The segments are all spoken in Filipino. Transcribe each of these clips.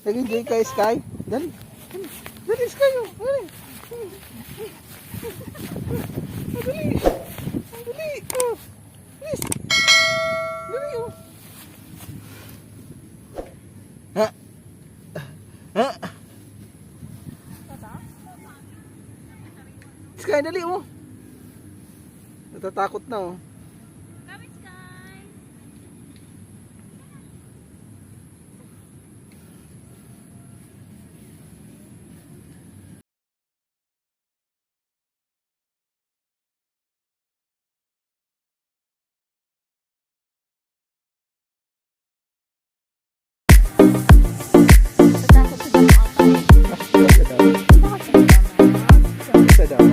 Nag-enjoy kayo, Sky? Dali. Dali. Dali, Sky. Oh. Dali. Dali. Dali. Oh. Please. Dali. Oh. Ha? Ha? Sky, dali oh. Natatakot na oh. Sa dami.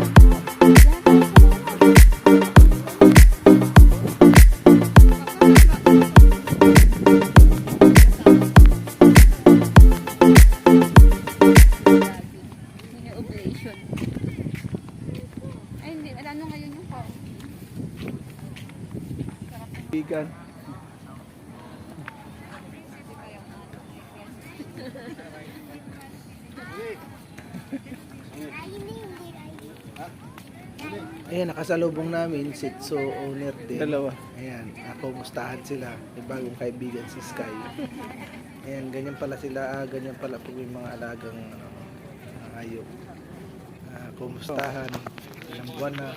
Operation. Ay, hindi. Ano ngayon yung call? Bigan. Ayan, nakasalubong namin si Tso owner din. Dalawa. Ayan, ako mustahan sila. May bagong kaibigan si Sky. Ayan, ganyan pala sila. Ganyan pala po yung mga alagang hayop. Kumustahan. Ilang buwan na.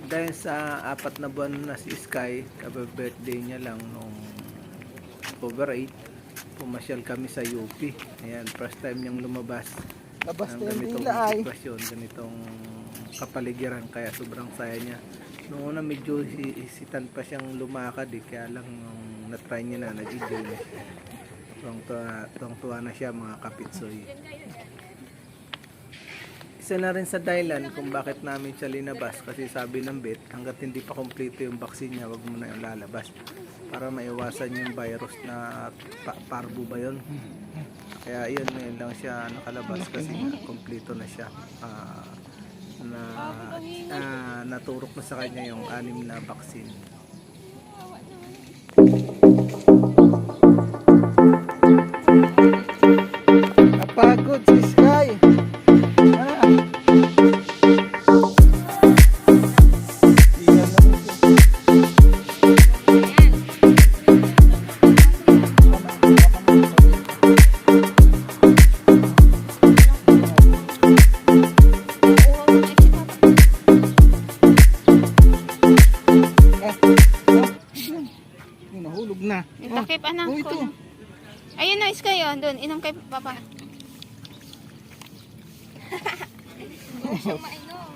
Dahil sa 4 na buwan na si Sky, birthday niya lang nung October 8, pumasyal kami sa UP. Ayan, first time niyang lumabas. Labas ng ganitong sitwasyon, ganitong kapaligiran, kaya sobrang saya niya. Noong una medyo hisitan pa siyang lumakad kaya lang nung na-try niya na, nag-enjoy na siya. Tuwang-tuwa na siya mga kapitsoy. Isa na rin sa dahilan kung bakit namin siya linabas, kasi sabi ng vet, hanggat hindi pa kompleto yung vaccine niya, wag mo na yung lalabas para maiwasan yung virus na parvo ba yun. Kaya yun, ngayon lang siya nakalabas kasi kompleto na siya. Naturok na sa kanya yung 6 na vaccine. Napagod si Sky. Nahulog na. Yung takip anak ko. Ito. Ayun na, Sky yun. Doon, inom kay Papa. Huwag siyang mainom.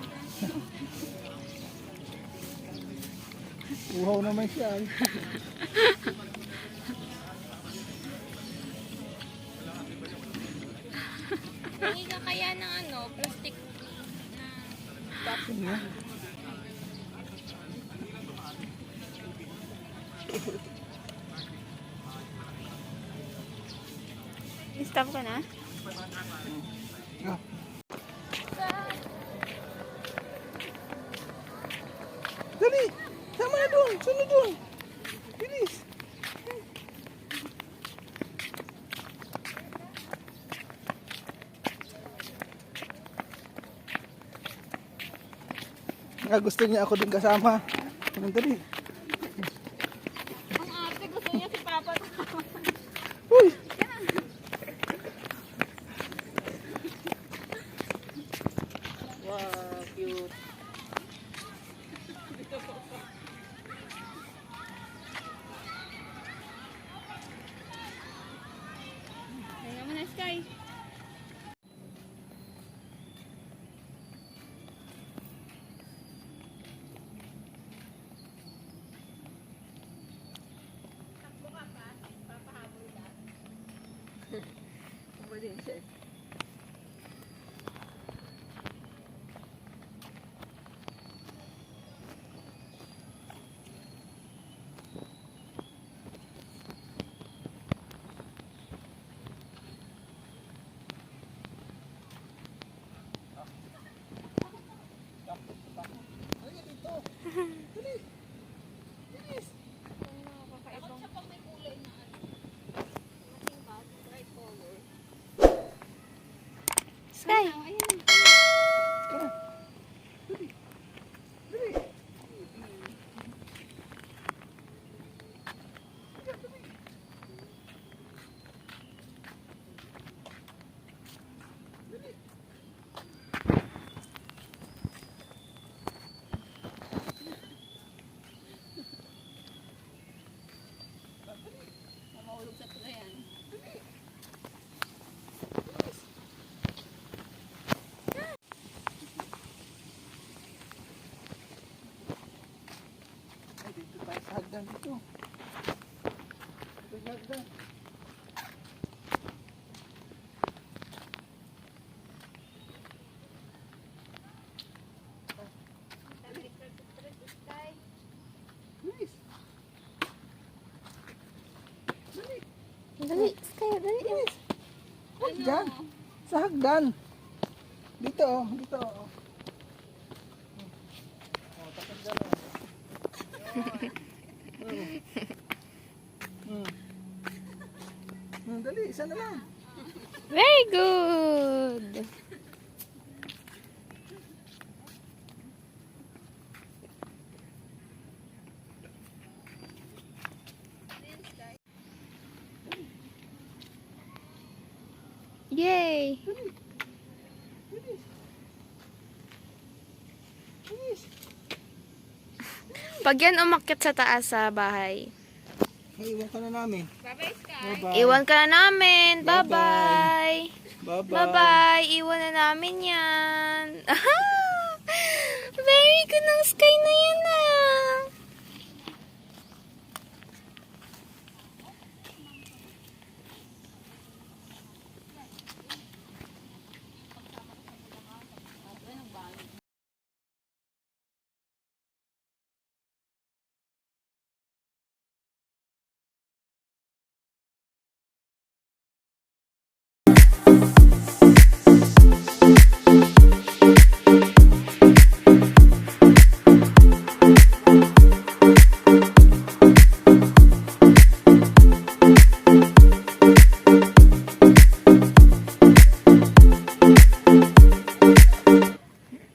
Uhaw naman siya. Hindi ka kaya ng plastic na Tapos niya. stop ka na? Ah. Dali! Tama na doon! Sunod doon! Bilis! Gusto niya ako din kasama. Dali! Ang ate, gusto niya si Papa. Uy! Wow, cute. Kaya mo na, Sky. Takbo din siya. Sky. Mamahulog sa tulayan. Ay, dito tayo sa hagdan dito. Dito sa hagdan. Nice. Dali, Sky, dali. Oh, dyan. Sa hagdan. Dito oh, dito oh. Oh, takot dyan oh. Dali, isa na lang. Very good. Yay! Bilis. Pag yan umakyat sa taas sa bahay, Ay, iwan ka na namin. Bye-bye, Sky. Bye-bye. iwan ka na namin. Bye-bye. Bye-bye. Bye-bye. Bye-bye. Iwan na namin yan. Very good ng Sky na yan ah.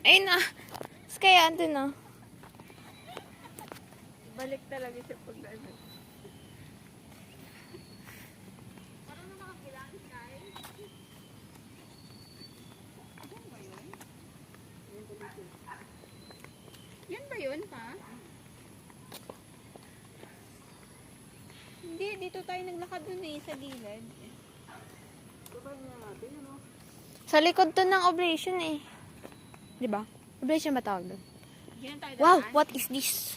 Ayun na. Sky, andun na. Balik talaga siya pag ano. Yan ba yun, pa? Hindi, dito tayo naglakad dun eh, sa gilid. Sa likod to ng oblation eh. Di ba? Oblation ba tawag doon? Yan tayo Wow, daan. what is this?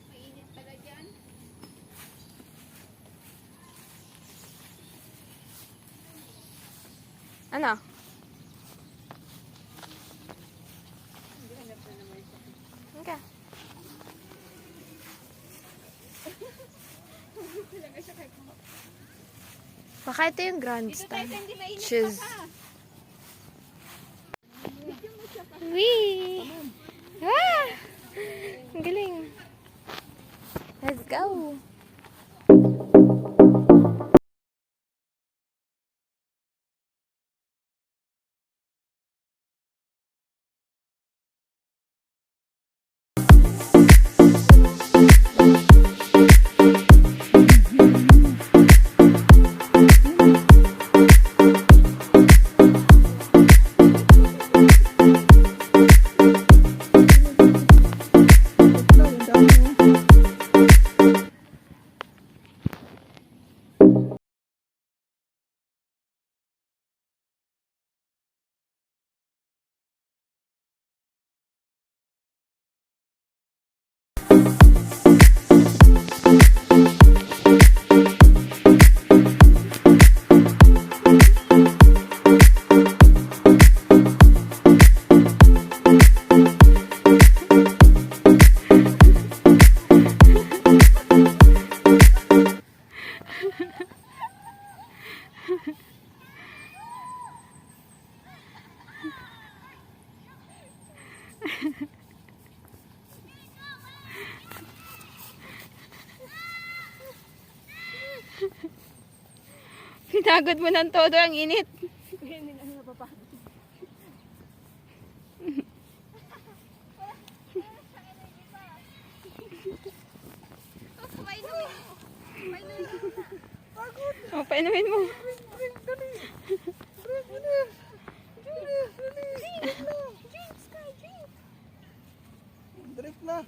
Mainit pala dyan. Ano? Okay. Baka ito yung Dito tayo grandstand. sa hindi mainit Choose. pa pa. Wee! Ah! Ang galing. Let's go. Hinagod mo ng todo ang init. O, painumin mo. Drink na.